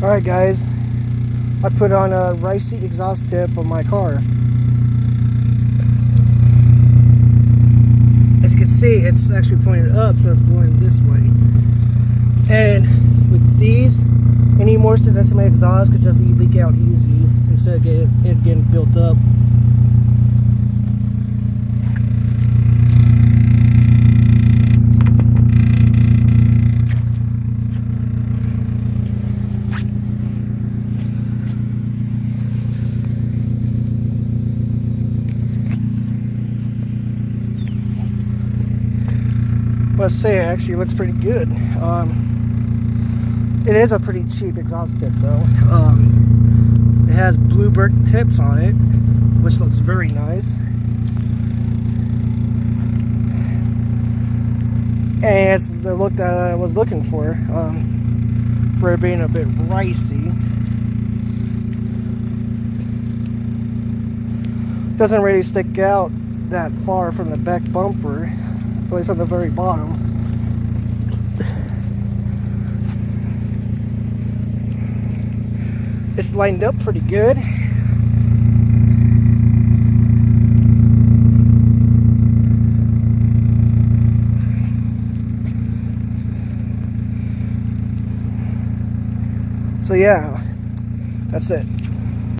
Alright guys, I put on a Ricey exhaust tip on my car. As you can see, it's actually pointed up, so it's blowing this way. And with these, any moisture that's in my exhaust could just leak out easy instead of it getting built up. Must say, it actually looks pretty good. It is a pretty cheap exhaust tip though. It has bluebird tips on it, which looks very nice. And it's the look that I was looking for it being a bit ricey. Doesn't really stick out that far from the back bumper. At least on the very bottom. It's lined up pretty good. So yeah, that's it.